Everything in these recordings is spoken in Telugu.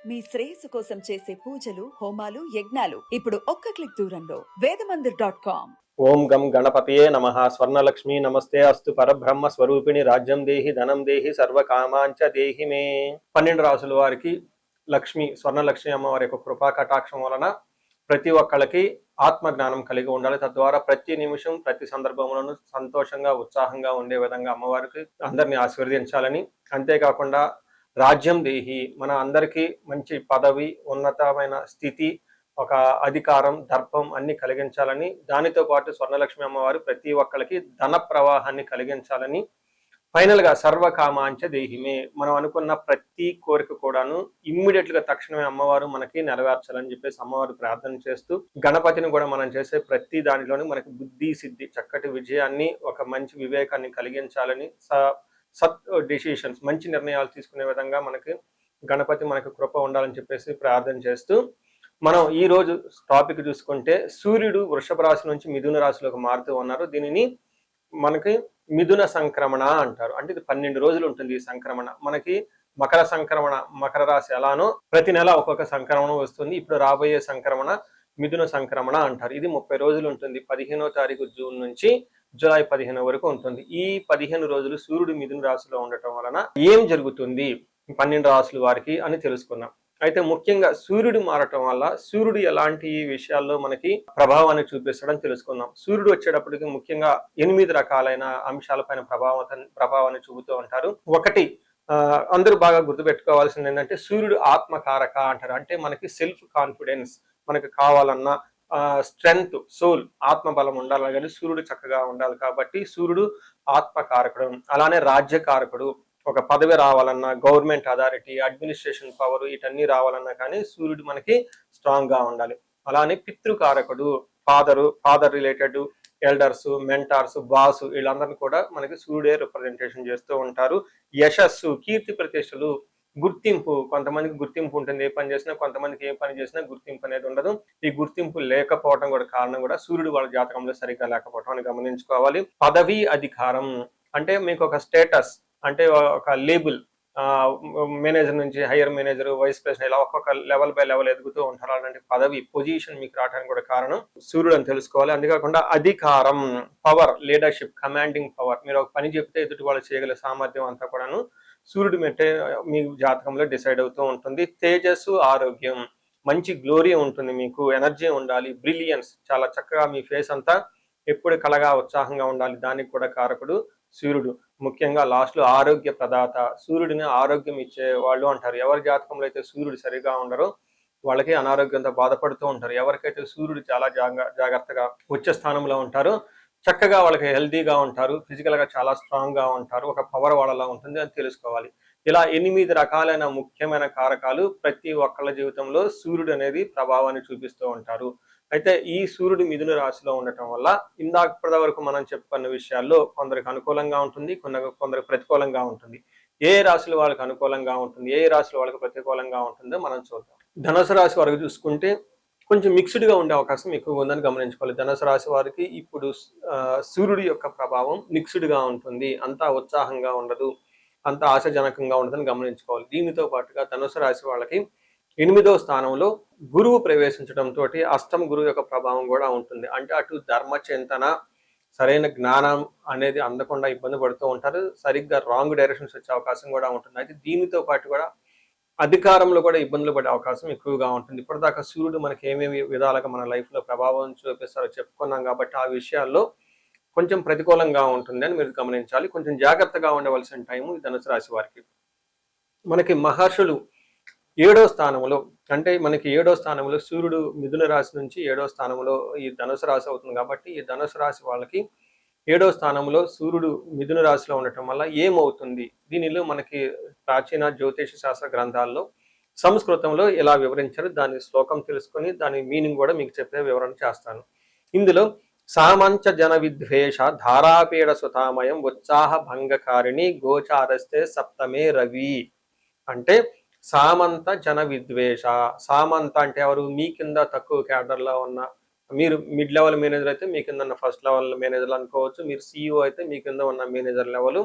మీ శ్రేయస్సు కోసం చేసే పూజలు, హోమాలు, యజ్ఞాలు ఇప్పుడు ఒక్క క్లిక్ దూరంలో వేదమందిర్.com. ఓం గం గణపతియే నమః. స్వర్ణలక్ష్మి నమస్తే అస్తు. పరబ్రహ్మ స్వరూపిణి రాజ్యం దేహి ధనం దేహి సర్వకామాంచ దేహి మే. 12 రాసుల వారికి లక్ష్మి, స్వర్ణలక్ష్మి అమ్మవారి యొక్క కృపా కటాక్షం వలన ప్రతి ఒక్కళ్ళకి ఆత్మజ్ఞానం కలిగి ఉండాలి. తద్వారా ప్రతి నిమిషం ప్రతి సందర్భంలోనూ సంతోషంగా ఉత్సాహంగా ఉండే విధంగా అమ్మవారికి అందరినీ ఆశీర్వదించాలని, అంతేకాకుండా రాజ్యం దేహి, మన అందరికీ మంచి పదవి, ఉన్నతమైన స్థితి, ఒక అధికారం, దర్పం అన్ని కలిగించాలని, దానితో పాటు స్వర్ణలక్ష్మి అమ్మవారు ప్రతి ఒక్కరికి ధన ప్రవాహాన్ని కలిగించాలని, ఫైనల్ గా సర్వకామాంచ దేహిమే, మనం అనుకున్న ప్రతి కోరిక కూడాను ఇమ్మీడియట్ గా తక్షణమే అమ్మవారు మనకి నెరవేర్చాలని చెప్పేసి అమ్మవారు ప్రార్థన చేస్తూ, గణపతిని కూడా మనం చేసే ప్రతి దానిలోనూ మనకి బుద్ధి సిద్ధి, చక్కటి విజయాన్ని, ఒక మంచి వివేకాన్ని కలిగించాలని, సత్ డెసిషన్స్, మంచి నిర్ణయాలు తీసుకునే విధంగా మనకి గణపతి మనకి కృప ఉండాలని చెప్పేసి ప్రార్థన చేస్తూ, మనం ఈ రోజు టాపిక్ చూసుకుంటే సూర్యుడు వృషభ రాశి నుంచి మిథున రాశిలోకి మారుతూ ఉన్నారు. దీనిని మనకి మిథున సంక్రమణ అంటారు. అంటే ఇది 12 రోజులు ఉంటుంది ఈ సంక్రమణ. మనకి మకర సంక్రమణ, మకర రాశి ఎలానో ప్రతి నెల ఒక్కొక్క సంక్రమణ వస్తుంది. ఇప్పుడు రాబోయే సంక్రమణ మిథున సంక్రమణ అంటారు. ఇది 30 రోజులు ఉంటుంది. 15వ తారీఖు జూన్ నుంచి జూలై 15 వరకు ఉంటుంది. ఈ 15 రోజులు సూర్యుడు మిథున రాశిలో ఉండటం వలన ఏం జరుగుతుంది 12 రాశుల వారికి అని తెలుసుకున్నాం. అయితే ముఖ్యంగా సూర్యుడు మారటం వల్ల సూర్యుడు ఎలాంటి విషయాల్లో మనకి ప్రభావాన్ని చూపిస్తాడని తెలుసుకుందాం. సూర్యుడు వచ్చేటప్పటికి ముఖ్యంగా 8 రకాలైన అంశాలపైన ప్రభావాన్ని చూపుతూ ఉంటారు. ఒకటి, అందరూ బాగా గుర్తుపెట్టుకోవాల్సింది ఏంటంటే సూర్యుడు ఆత్మకారక అంటారు. అంటే మనకి సెల్ఫ్ కాన్ఫిడెన్స్, మనకి కావాలన్నా స్ట్రెంగ్త్, సోల్, ఆత్మబలం ఉండాలి కానీ సూర్యుడు చక్కగా ఉండాలి. కాబట్టి సూర్యుడు ఆత్మకారకుడు. అలానే రాజ్యకారకుడు, ఒక పదవి రావాలన్నా, గవర్నమెంట్ అథారిటీ, అడ్మినిస్ట్రేషన్ పవర్, వీటన్నీ రావాలన్నా కానీ సూర్యుడు మనకి స్ట్రాంగ్ గా ఉండాలి. అలానే పితృకారకుడు, father related elders, mentors, boss, వీళ్ళందరినీ కూడా మనకి సూర్యుడే రిప్రజెంటేషన్ చేస్తూ ఉంటారు. యశస్సు, కీర్తి ప్రతిష్టలు, గుర్తింపు, కొంతమందికి గుర్తింపు ఉంటుంది ఏ పని చేసినా, కొంతమందికి ఏ పని చేసినా గుర్తింపు అనేది ఉండదు. ఈ గుర్తింపు లేకపోవడం కూడా కారణం కూడా సూర్యుడు వాళ్ళ జాతకంలో సరిగ్గా లేకపోవడం అని గమనించుకోవాలి. పదవి, అధికారం అంటే మీకు ఒక స్టేటస్, అంటే ఒక లేబుల్, మేనేజర్ నుంచి హైయర్ మేనేజర్, వైస్ ప్రెసిడెంట్, ఇలా ఒక్కొక్క లెవెల్ బై లెవెల్ ఎదుగుతూ ఉంటారు. అలాంటి పదవి, పొజిషన్ మీకు రావడానికి కూడా కారణం సూర్యుడు అని తెలుసుకోవాలి. అంతేకాకుండా అధికారం, పవర్, లీడర్షిప్, కమాండింగ్ పవర్, మీరు ఒక పని చెప్తే ఎదుటి వాళ్ళు చేయగల సామర్థ్యం అంతా కూడాను సూర్యుడు మెట్టే మీ జాతకంలో డిసైడ్ అవుతూ ఉంటుంది. తేజస్సు, ఆరోగ్యం, మంచి గ్లోరీ ఉంటుంది, మీకు ఎనర్జీ ఉండాలి, బ్రిలియన్స్, చాలా చక్కగా మీ ఫేస్ అంతా ఎప్పుడు కలగా ఉత్సాహంగా ఉండాలి, దానికి కూడా కారకుడు సూర్యుడు. ముఖ్యంగా లాస్ట్ లో ఆరోగ్య ప్రదాత, సూర్యుడిని ఆరోగ్యం ఇచ్చే వాళ్ళు అంటారు. ఎవరి జాతకంలో అయితే సూర్యుడు సరిగా ఉండరో వాళ్ళకి అనారోగ్యంతో బాధపడుతూ ఉంటారు. ఎవరికైతే సూర్యుడు చాలా జాగ్రత్తగా ఉచ్చ స్థానంలో ఉంటారో చక్కగా వాళ్ళకి హెల్తీగా ఉంటారు, ఫిజికల్ గా చాలా స్ట్రాంగ్ గా ఉంటారు, ఒక పవర్ వాళ్ళలా ఉంటుంది అని తెలుసుకోవాలి. ఇలా 8 రకాలైన ముఖ్యమైన కారకాలు ప్రతి ఒక్కళ్ళ జీవితంలో సూర్యుడు అనేది ప్రభావాన్ని చూపిస్తూ ఉంటారు. అయితే ఈ సూర్యుడు మిథున రాశిలో ఉండటం వల్ల ఇందాక వరకు మనం చెప్పుకున్న విషయాల్లో కొందరికి అనుకూలంగా ఉంటుంది, కొందరికి ప్రతికూలంగా ఉంటుంది. ఏ రాశుల వాళ్ళకి అనుకూలంగా ఉంటుంది, ఏ రాశుల వాళ్ళకి ప్రతికూలంగా ఉంటుందో మనం చూద్దాం. ధనుసు రాశి వరకు చూసుకుంటే కొంచెం మిక్స్డ్ గా ఉండే అవకాశం ఎక్కువగా ఉందని గమనించుకోవాలి. ధనుసు రాశి వారికి ఇప్పుడు సూర్యుడి యొక్క ప్రభావం మిక్స్డ్ గా ఉంటుంది, అంతా ఉత్సాహంగా ఉండదు, అంత ఆశాజనకంగా ఉండదని గమనించుకోవాలి. దీనితో పాటుగా ధనుసు రాశి వాళ్ళకి 8వ స్థానంలో గురువు ప్రవేశించడంతో అష్టమ గురువు యొక్క ప్రభావం కూడా ఉంటుంది. అంటే అటు ధర్మచింతన, సరైన జ్ఞానం అనేది అందకుండా ఇబ్బంది పడుతూ ఉంటారు, సరిగ్గా రాంగ్ డైరెక్షన్స్ వచ్చే అవకాశం కూడా ఉంటుంది. అయితే దీనితో పాటు కూడా అధికారంలో కూడా ఇబ్బందులు పడే అవకాశం ఎక్కువగా ఉంటుంది. ఇప్పటిదాకా సూర్యుడు మనకి ఏమేమి విధాలుగా మన లైఫ్ లో ప్రభావం చూపిస్తారో చెప్పుకున్నాం కాబట్టి ఆ విషయాల్లో కొంచెం ప్రతికూలంగా ఉంటుంది అని మీరు గమనించాలి. కొంచెం జాగ్రత్తగా ఉండవలసిన టైము ఈ ధనుసు రాశి వారికి. మనకి మహర్షులు 7వ స్థానంలో, అంటే మనకి 7వ స్థానంలో సూర్యుడు మిథున రాశి నుంచి 7వ స్థానంలో ఈ ధనుసు రాశి అవుతుంది. కాబట్టి ఈ ధనుసు రాశి వాళ్ళకి 7వ స్థానంలో సూర్యుడు మిథున రాశిలో ఉండటం వల్ల ఏమవుతుంది, దీనిలో మనకి ప్రాచీన జ్యోతిష శాస్త్ర గ్రంథాల్లో సంస్కృతంలో ఎలా వివరించారు దాని శ్లోకం తెలుసుకొని దాని మీనింగ్ కూడా మీకు చెప్పే వివరణ చేస్తాను. ఇందులో సామంచ జన విద్వేష ధారాపీడ సుతామయం ఉత్సాహ భంగకారిణి గోచారస్తే సప్తమే రవి. అంటే సామంత జన విద్వేష, సామంత అంటే ఎవరు, మీ కింద తక్కువ క్యాడర్లో ఉన్న, మీరు మిడ్ లెవెల్ మేనేజర్ అయితే మీ కింద ఉన్న ఫస్ట్ లెవెల్ మేనేజర్లు అనుకోవచ్చు, మీరు CEO అయితే మీ కింద ఉన్న మేనేజర్ లెవెల్,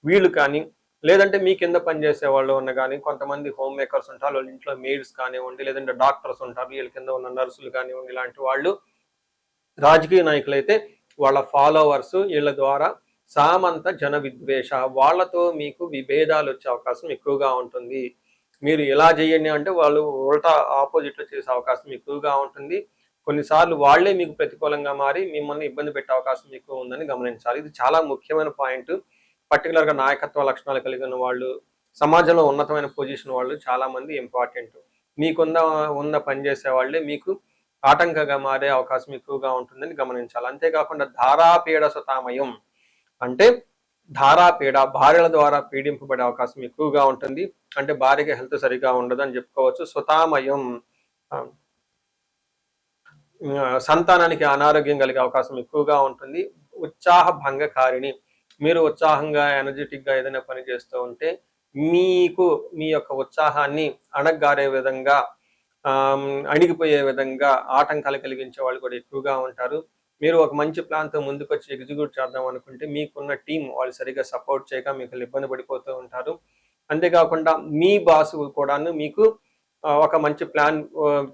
వీళ్ళు కానీ లేదంటే మీ కింద పనిచేసే వాళ్ళు ఉన్న కానీ కొంతమంది హోమ్ మేకర్స్ ఉంటారు, వాళ్ళ ఇంట్లో మెయిడ్స్ కానివ్వండి, లేదంటే డాక్టర్స్ ఉంటారు, వీళ్ళ కింద ఉన్న నర్సులు కానివ్వండి, ఇలాంటి వాళ్ళు రాజకీయ నాయకులైతే వాళ్ళ ఫాలోవర్స్ వీళ్ళ ద్వారా సామంత జన విద్వేష, వాళ్ళతో మీకు విభేదాలు వచ్చే అవకాశం ఎక్కువగా ఉంటుంది. మీరు ఇలా చేయండి అంటే వాళ్ళు ఉల్టా ఆపోజిట్ లో చేసే అవకాశం ఎక్కువగా ఉంటుంది. కొన్నిసార్లు వాళ్లే మీకు ప్రతికూలంగా మారి మిమ్మల్ని ఇబ్బంది పెట్టే అవకాశం ఎక్కువ ఉందని గమనించాలి. ఇది చాలా ముఖ్యమైన పాయింట్. పర్టికులర్ గా నాయకత్వ లక్షణాలు కలిగిన వాళ్ళు, సమాజంలో ఉన్నతమైన పొజిషన్ వాళ్ళు చాలా మంది ఇంపార్టెంట్. మీకున్న పనిచేసే వాళ్ళే మీకు ఆటంకంగా మారే అవకాశం ఎక్కువగా ఉంటుందని గమనించాలి. అంతేకాకుండా ధారాపీడ సుతామయం అంటే ధారాపీడ, భార్యల ద్వారా పీడింపబడే అవకాశం ఎక్కువగా ఉంటుంది. అంటే భార్యకి హెల్త్ సరిగా ఉండదు అని చెప్పుకోవచ్చు. సుతామయం సంతానానికి అనారోగ్యం కలిగే అవకాశం ఎక్కువగా ఉంటుంది. ఉత్సాహ భంగకారిణి, మీరు ఉత్సాహంగా ఎనర్జెటిక్ గా ఏదైనా పని చేస్తూ ఉంటే మీకు మీ యొక్క ఉత్సాహాన్ని అణగారే విధంగా, అణిగిపోయే విధంగా ఆటంకాలు కలిగించే వాళ్ళు కూడా ఎక్కువగా ఉంటారు. మీరు ఒక మంచి ప్లాన్తో ముందుకొచ్చి ఎగ్జిక్యూట్ చేద్దాం అనుకుంటే మీకున్న టీం వాళ్ళు సరిగ్గా సపోర్ట్ చేయక మీకు ఇబ్బంది పడిపోతూ ఉంటారు. అంతేకాకుండా మీ బాస్ కూడాను మీకు ఒక మంచి ప్లాన్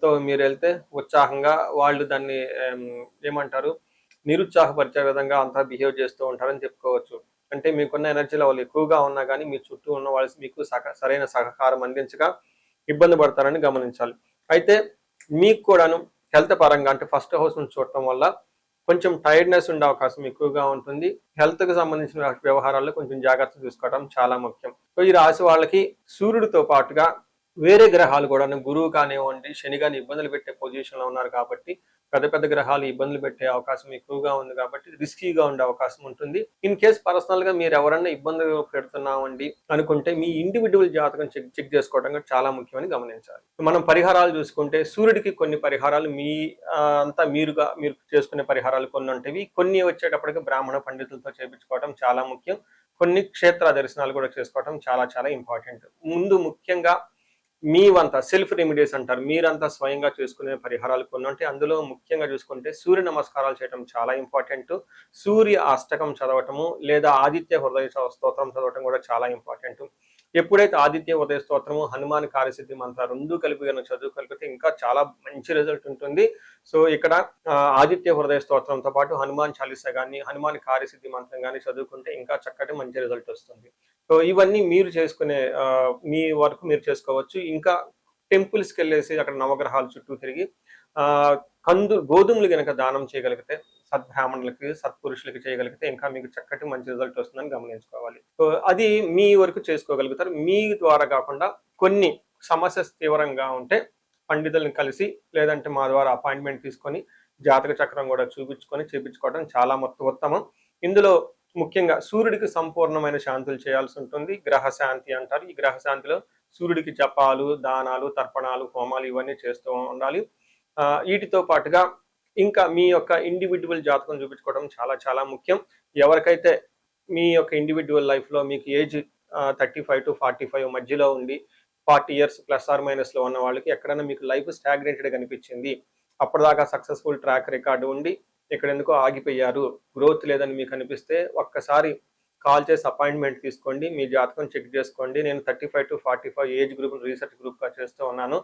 తో మీరు వెళ్తే ఉత్సాహంగా వాళ్ళు దాన్ని ఏమంటారు నిరుత్సాహపరిచే విధంగా అంతా బిహేవ్ చేస్తూ ఉంటారని చెప్పుకోవచ్చు. అంటే మీకున్న ఎనర్జీ లెవెల్ ఎక్కువగా ఉన్నా కానీ మీ చుట్టూ ఉన్న వాళ్ళు మీకు సరైన సహకారం అందించగా ఇబ్బంది పడతారని గమనించాలి. అయితే మీకు కూడాను హెల్త్ పరంగా అంటే ఫస్ట్ హౌస్ నుంచి చూడటం వల్ల కొంచెం టైర్డ్నెస్ ఉండే అవకాశం ఎక్కువగా ఉంటుంది. హెల్త్ కి సంబంధించిన వ్యవహారాల్లో కొంచెం జాగ్రత్త తీసుకోవడం చాలా ముఖ్యం. సో ఈ రాశి వాళ్ళకి సూర్యుడితో పాటుగా వేరే గ్రహాలు కూడా గురువు కానివ్వండి, శని కానీ ఇబ్బందులు పెట్టే పొజిషన్ లో ఉన్నారు కాబట్టి పెద్ద పెద్ద గ్రహాలు ఇబ్బందులు పెట్టే అవకాశం ఎక్కువగా ఉంది కాబట్టి రిస్కీగా ఉండే అవకాశం ఉంటుంది. ఇన్ కేస్ పర్సనల్ గా మీరు ఎవరన్నా ఇబ్బందులు పెడుతున్నామండి అనుకుంటే మీ ఇండివిజువల్ జాతకం చెక్ చేసుకోవడం చాలా ముఖ్యమని గమనించాలి. మనం పరిహారాలు చూసుకుంటే సూర్యుడికి కొన్ని పరిహారాలు మీరు చేసుకునే పరిహారాలు కొన్ని ఉంటాయి. కొన్ని వచ్చేటప్పటికి బ్రాహ్మణ పండితులతో చేయించుకోవడం చాలా ముఖ్యం. కొన్ని క్షేత్ర దర్శనాలు కూడా చేసుకోవడం చాలా చాలా ఇంపార్టెంట్. ముందు ముఖ్యంగా మీవంతా సెల్ఫ్ రెమెడీస్ అంటారు, మీరంతా స్వయంగా చేసుకునే పరిహారాలు కొన్ని ఉంటాయి. అందులో ముఖ్యంగా చూసుకుంటే సూర్య నమస్కారాలు చేయడం చాలా ఇంపార్టెంట్. సూర్య అష్టకం చదవటము లేదా ఆదిత్య హృదయ స్తోత్రం చదవటం కూడా చాలా ఇంపార్టెంట్. ఎప్పుడైతే ఆదిత్య ఉదయ స్తోత్రము, హనుమాన్ కార్యసిద్ధి మంత్ర రెండు కలిపి కనుక చదువుకలిపితే ఇంకా చాలా మంచి రిజల్ట్ ఉంటుంది. సో ఇక్కడ ఆదిత్య హృదయ స్తోత్రంతో పాటు హనుమాన్ చాలీసా కానీ, హనుమాన్ కార్యసిద్ధి మంత్రం కానీ చదువుకుంటే ఇంకా చక్కటి మంచి రిజల్ట్ వస్తుంది. సో ఇవన్నీ మీరు చేసుకునే మీ వరకు మీరు చేసుకోవచ్చు. ఇంకా టెంపుల్స్కి వెళ్ళేసి అక్కడ నవగ్రహాల చుట్టూ తిరిగి గోధుమలు కనుక దానం చేయగలిగితే సద్బ్రాహ్మణులకి, సత్పురుషులకి చేయగలిగితే ఇంకా మీకు చక్కటి మంచి రిజల్ట్ వస్తుందని గమనించుకోవాలి. సో అది మీ వరకు చేసుకోగలుగుతారు. మీ ద్వారా కాకుండా కొన్ని సమస్య తీవ్రంగా ఉంటే పండితులను కలిసి లేదంటే మా ద్వారా అపాయింట్మెంట్ తీసుకొని జాతక చక్రం కూడా చేపించుకోవడం చాలా ఉత్తమం. ఇందులో ముఖ్యంగా సూర్యుడికి సంపూర్ణమైన శాంతులు చేయాల్సి ఉంటుంది. గ్రహ శాంతి అంటారు. ఈ గ్రహ శాంతిలో సూర్యుడికి జపాలు, దానాలు, తర్పణాలు, హోమాలు ఇవన్నీ చేస్తూ ఉండాలి. వీటితో పాటుగా ఇంకా మీ యొక్క ఇండివిజువల్ జాతకం చూపించుకోవడం చాలా చాలా ముఖ్యం. ఎవరికైతే మీ యొక్క ఇండివిజువల్ లైఫ్లో మీకు ఏజ్ 35 to 45 మధ్యలో ఉండి 40 years ప్లస్ ఆర్ మైనస్ లో ఉన్న వాళ్ళకి ఎక్కడైనా మీకు లైఫ్ స్టాగ్నేటెడ్ కనిపించింది, అప్పటిదాకా సక్సెస్ఫుల్ ట్రాక్ రికార్డు ఉండి ఇక్కడ ఎందుకో ఆగిపోయారు, గ్రోత్ లేదని మీకు అనిపిస్తే ఒక్కసారి కాల్ చేసి అపాయింట్మెంట్ తీసుకోండి, మీ జాతకం చెక్ చేసుకోండి. నేను 35 to 45 age group research group గా చేస్తూ ఉన్నాను.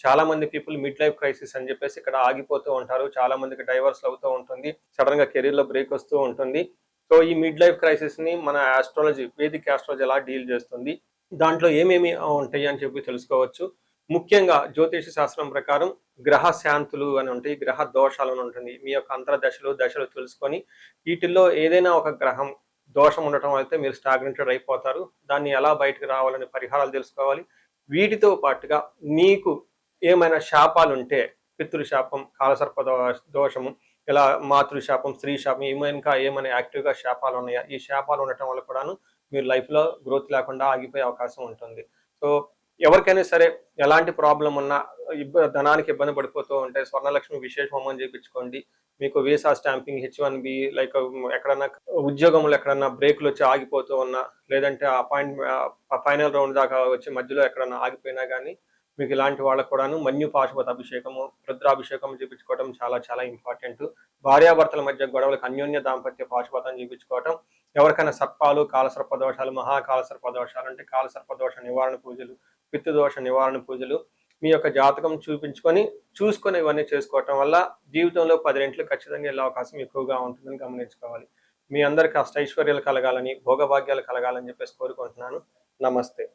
చాలా మంది పీపుల్ మిడ్ లైఫ్ క్రైసిస్ అని చెప్పేసి ఇక్కడ ఆగిపోతూ ఉంటారు. చాలా మందికి డైవర్స్ అవుతూ ఉంటుంది, సడన్ గా కెరీర్ లో బ్రేక్ వస్తూ ఉంటుంది. సో ఈ మిడ్ లైఫ్ క్రైసిస్ ని మన ఆస్ట్రాలజీ, వేదిక్ ఆస్ట్రాలజీ ఎలా డీల్ చేస్తుంది, దాంట్లో ఏమేమి ఉంటాయి అని చెప్పి తెలుసుకోవచ్చు. ముఖ్యంగా జ్యోతిష శాస్త్రం ప్రకారం గ్రహ శాంతులు అని ఉంటాయి, గ్రహ దోషాలు అని ఉంటుంది. మీ యొక్క దశలు తెలుసుకొని వీటిల్లో ఏదైనా ఒక గ్రహం దోషం ఉండటం అయితే మీరు స్టాగ్నెంటెడ్ అయిపోతారు. దాన్ని ఎలా బయటకు రావాలని పరిహారాలు తెలుసుకోవాలి. వీటితో పాటుగా మీకు ఏమైనా శాపాలు ఉంటే పితృశాపం, కాలసర్ప దోషము, ఇలా మాతృశాపం, స్త్రీ శాపం, ఏమైనా యాక్టివ్గా శాపాలు ఉన్నాయా, ఈ శాపాలు ఉండటం వల్ల కూడాను మీరు లైఫ్లో గ్రోత్ లేకుండా ఆగిపోయే అవకాశం ఉంటుంది. సో ఎవరికైనా సరే ఎలాంటి ప్రాబ్లం ఉన్నా, ధనానికి ఇబ్బంది పడిపోతూ ఉంటే స్వర్ణలక్ష్మి విశేష హోమం చేయించుకోండి. మీకు వీసా స్టాంపింగ్, H1B, లైక్ ఎక్కడన్నా ఉద్యోగంలో ఎక్కడన్నా బ్రేక్లు వచ్చి ఆగిపోతూ ఉన్నా, లేదంటే ఫైనల్ రౌండ్ దాకా వచ్చి మధ్యలో ఎక్కడన్నా ఆగిపోయినా కానీ మీకు ఇలాంటి వాళ్ళకు కూడాను మన్యు పాశుపత అభిషేకము, రుద్రాభిషేకం చేయించుకోవడం చాలా చాలా ఇంపార్టెంట్. భార్యాభర్తల మధ్య గొడవలకు అన్యోన్య దాంపత్య పాశుపతం చేయించుకోవటం, ఎవరికైనా సర్పాలు, కాలసర్ప దోషాలు, మహాకాలసర్ప దోషాలు అంటే కాలసర్ప దోష నివారణ పూజలు, పితృదోష నివారణ పూజలు మీ యొక్క జాతకం చూసుకొని ఇవన్నీ చేసుకోవటం వల్ల జీవితంలో 10 రెట్లు ఖచ్చితంగా వెళ్ళే అవకాశం ఎక్కువగా ఉంటుందని గమనించుకోవాలి. మీ అందరికీ అష్టైశ్వర్యాలు కలగాలని, భోగభాగ్యాలు కలగాలని చెప్పేసి కోరుకుంటున్నాను. నమస్తే.